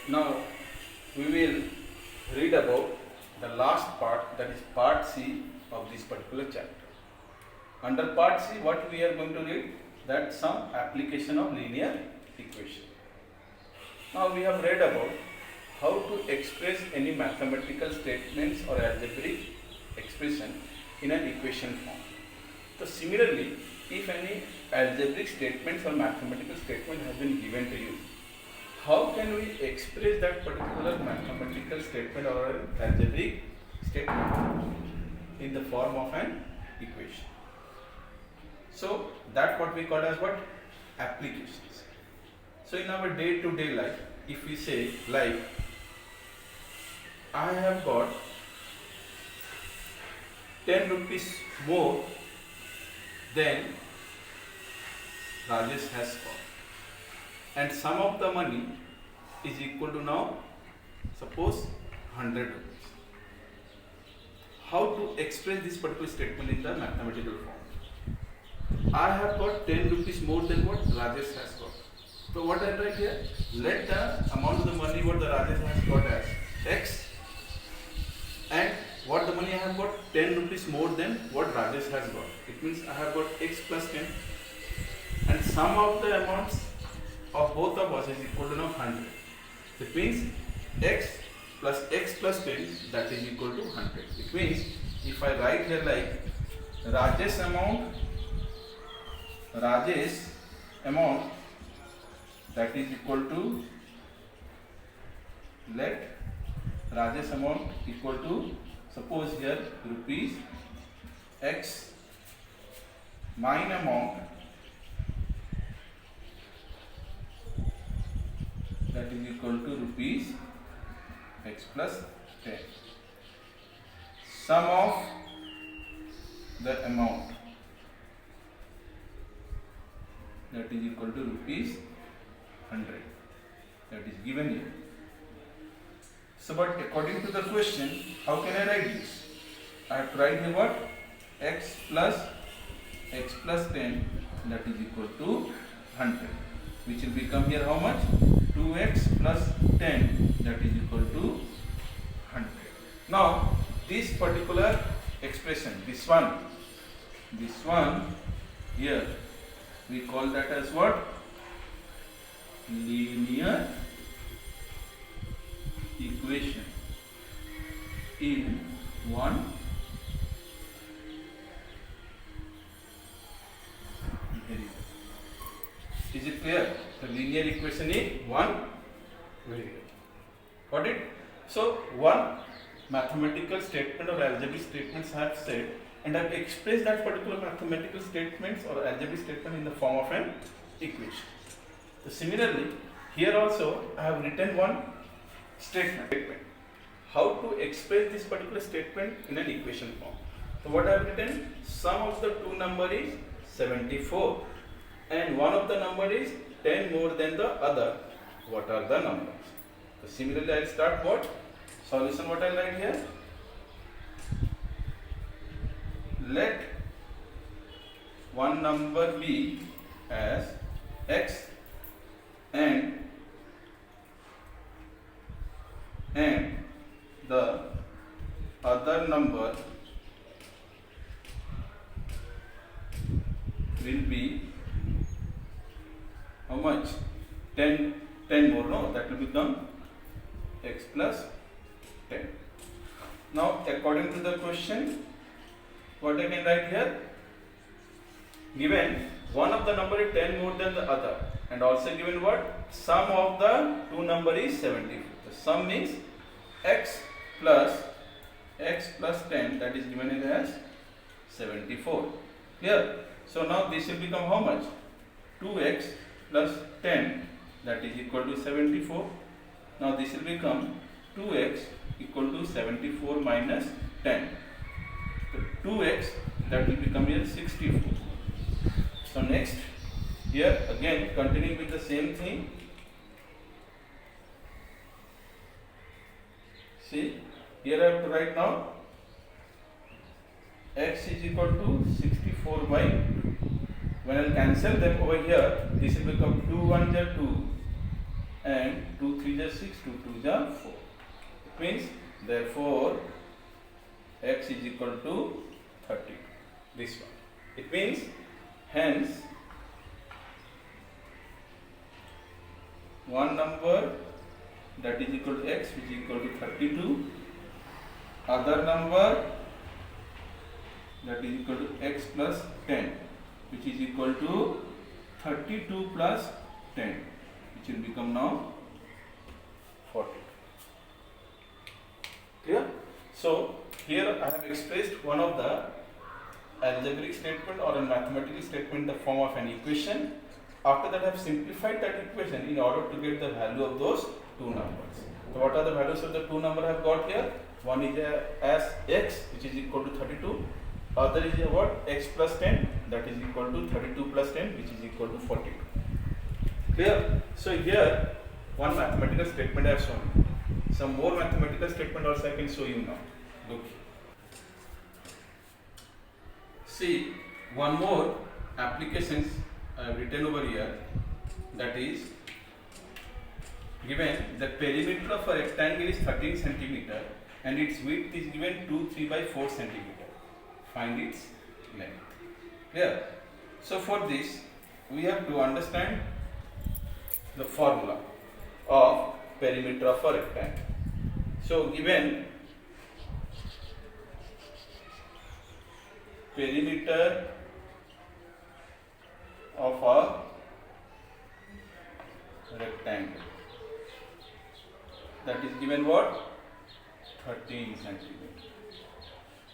Now we will read about the last part, that is part C of this particular chapter. Under part C, what we are going to read? That some application of linear equation. Now we have read about how to express any mathematical statements or algebraic expression in an equation form. So similarly, if any algebraic statements or mathematical statement has been given to you, how can we express that particular mathematical statement or an algebraic statement in the form of an equation? So that what we call as what? Applications. So in our day-to-day life, if we say like, I have got 10 rupees more than Rajesh has got, and sum of the money is equal to now suppose 100 rupees. How to express this particular statement in the mathematical form? I have got 10 rupees more than what Rajesh has got. So what I write here? Let the amount of the money what the Rajesh has got as X, and what the money I have got 10 rupees more than what Rajesh has got. It means I have got X plus 10, and sum of the amounts of both of us is equal to now 100. It means X plus 10, that is equal to 100. It means if I write here like Rajesh amount that is equal to, let Rajesh amount equal to, suppose here rupees X, mine amount that is equal to rupees X plus 10. Sum of the amount that is equal to rupees 100. That is given here. So but according to the question, how can I write this? I have to write here what? X plus 10 that is equal to 100, which will become here how much? 2x plus 10 that is equal to 100. Now this particular expression, this one here, we call that as what? Linear equation in one variable. Is it clear? The linear equation in one variable. Got it? So one mathematical statement or algebraic statements I have said, and I have expressed that particular mathematical statements or algebraic statement in the form of an equation. So similarly, here also I have written one statement. How to express this particular statement in an equation form? So what I have written? Sum of the two number is 74, and one of the number is 10 more than the other. What are the numbers? So similarly, I will start what? Solution what I write here? Let one number be as X and the other number will be how much? 10 more, no? That will become X plus 10. Now according to the question, what I can write here? Given one of the number is 10 more than the other, and also given what? Sum of the two number is 74. The sum means X plus 10, that is given as 74. Clear? So now this will become how much? 2x plus 10 that is equal to 74. Now this will become 2x equal to 74 minus 10. So 2x that will become here 64. So next, here again continuing with the same thing. See, here I have to write now x is equal to 64 by 2. When I will cancel them over here, this will become 2 1 are 2, and 2 3 is 6, 2 2 is 4. It means therefore x is equal to 30. This one. It means hence one number that is equal to x which is equal to 32, other number that is equal to x plus 10 which is equal to 32 plus 10 which will become now 40. Clear? So here I have expressed one of the algebraic statement or a mathematical statement in the form of an equation. After that I have simplified that equation in order to get the value of those two numbers. So what are the values of the two numbers I have got here? One is as x which is equal to 32, other is what? X plus 10 that is equal to 32 plus 10 which is equal to 42. Clear? So here one mathematical statement I have shown. Some more mathematical statement also I can show you now. Look. See, one more applications I have written over here, that is given the perimeter of a rectangle is 13 centimeter and its width is given 2 3 by 4 centimeter. Find its length. Clear? So for this we have to understand the formula of perimeter of a rectangle. So given perimeter of a rectangle, that is given what? 13 centimeter.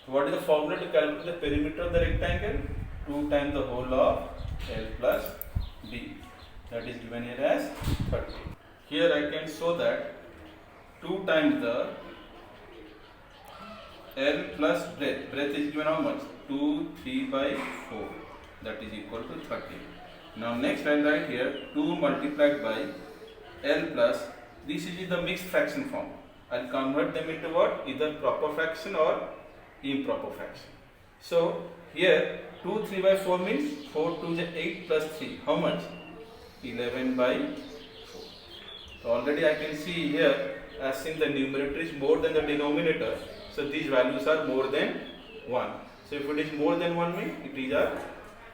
So what is the formula to calculate the perimeter of the rectangle? 2 times the whole of L plus D, that is given here as 30. Here I can show that 2 times the L plus breadth. Breadth is given how much? 2 3 by 4, that is equal to 30. Now next I write here 2 multiplied by L plus, this is in the mixed fraction form. I will convert them into what? Either proper fraction or improper fraction. So here 2 3 by 4 means 4 2 is 8 plus 3. How much? 11 by 4. So already I can see here, as in the numerator is more than the denominator, so these values are more than 1. So if it is more than 1 means it is a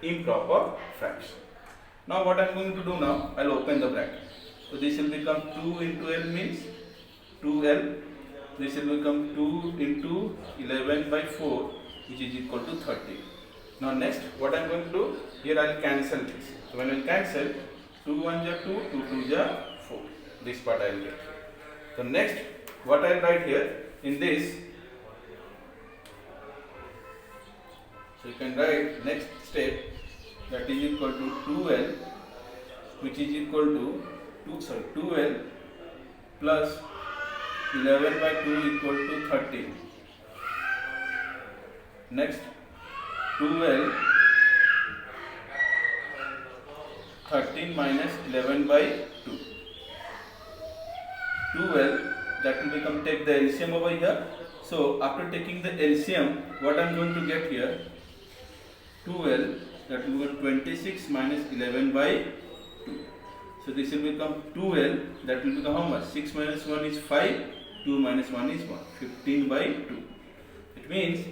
improper fraction. Now what I am going to do now, I will open the bracket. So this will become 2 into L means 2L. This will become 2 into 11 by 4 which is equal to 30. Now next what I am going to do, here I will cancel this. So when I will cancel, 2 1 is 2, 2 2 is 4. This part I will get. So next what I will write here in this, so you can write next step, that is equal to 2L which is equal to 2L plus 11 by 2 equal to 30. Next 2L 13 minus 11 by 2. 2L, that will become, take the LCM over here. So after taking the LCM, what I am going to get here, 2L, that will become 26 minus 11 by 2. So this will become 2L, that will become how much? 6 minus 1 is 5, 2 minus 1 is 1, 15 by 2. It means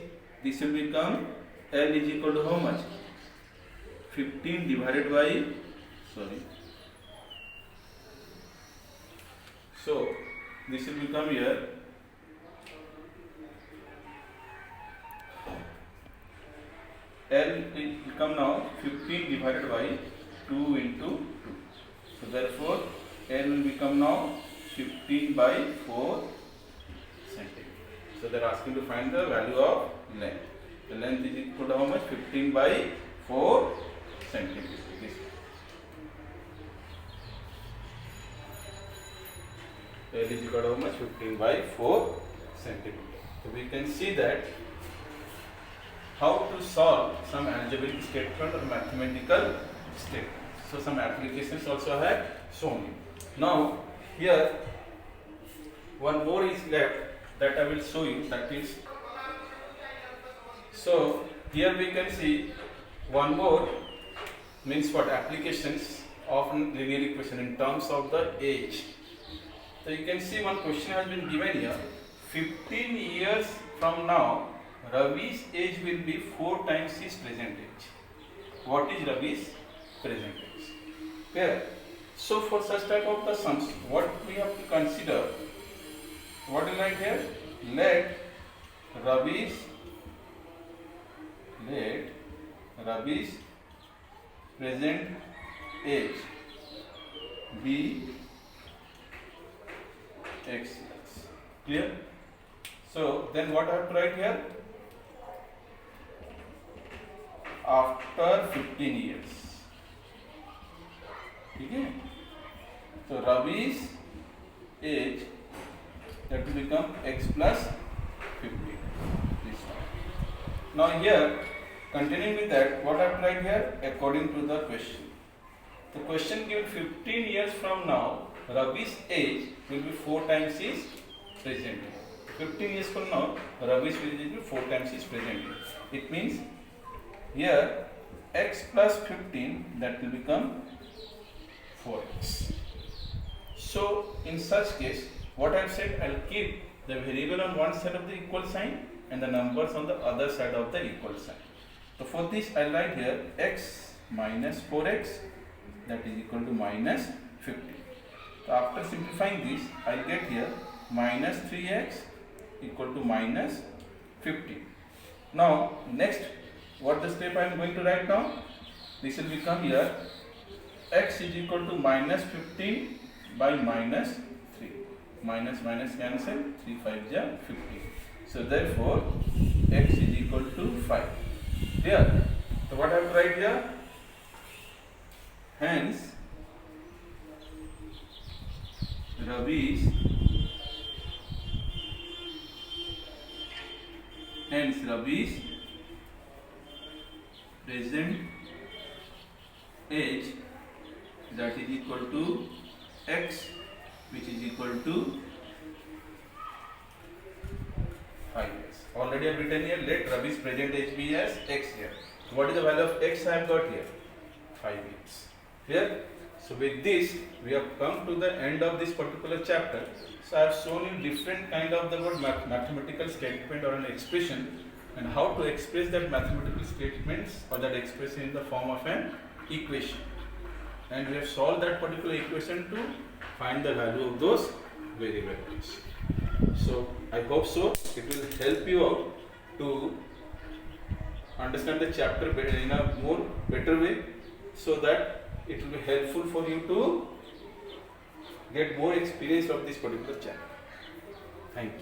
this will become L is equal to how much? 15 divided by, so this will become here L will become now 15 divided by 2 into 2. So therefore L will become now 15 by 4 centimeter. So they are asking to find the value of length. The length is equal to how much? 15 by 4 centimeter. This. L is equal to how much? 15 by 4 centimeter. So we can see that how to solve some algebraic statement or mathematical statement. So some applications also I have shown you. Now here one more is left that I will show you, that is, so here we can see one more, means what, applications of linear equation in terms of the age. So you can see one question has been given here. 15 years from now, Ravi's age will be 4 times his present age. What is Ravi's present age? Clear? So for such type of the sums, what we have to consider, what is right here? Let Ravi's present age be x years. Clear? So then what I have to write here? After 15 years. Okay? So Ravi's age, that will become x plus 15. This one. Now here, continuing with that, what I have to write here? According to the question. The question given 15 years from now, Ravi's age will be 4 times his present age. 15 years from now, Ravi's age will be 4 times his present age. It means here x plus 15, that will become 4x. So in such case, what I have said, I will keep the variable on one side of the equal sign and the numbers on the other side of the equal sign. So for this I will write here x minus 4x, that is equal to minus 15. So after simplifying this, I will get here minus 3x equal to minus 15. Now next, what the step I am going to write now? This will become here x is equal to minus 15 by minus 3. Minus minus cancel, 3 5 ja 15. So therefore x is equal to 5. Here, so what I have to write here? Hence Ravi's present age, that is equal to x, which is equal to 5 years. Already I have written here, let Ravi's present age be as x here. So what is the value of x I have got here? 5 years. Clear? So with this, we have come to the end of this particular chapter. So I have shown you different kind of the word mathematical statement or an expression, and how to express that mathematical statements or that expression in the form of an equation. And we have solved that particular equation to find the value of those variables. So I hope so. It will help you out to understand the chapter in a more better way, so that it will be helpful for you to get more experience of this particular chapter. Thank you.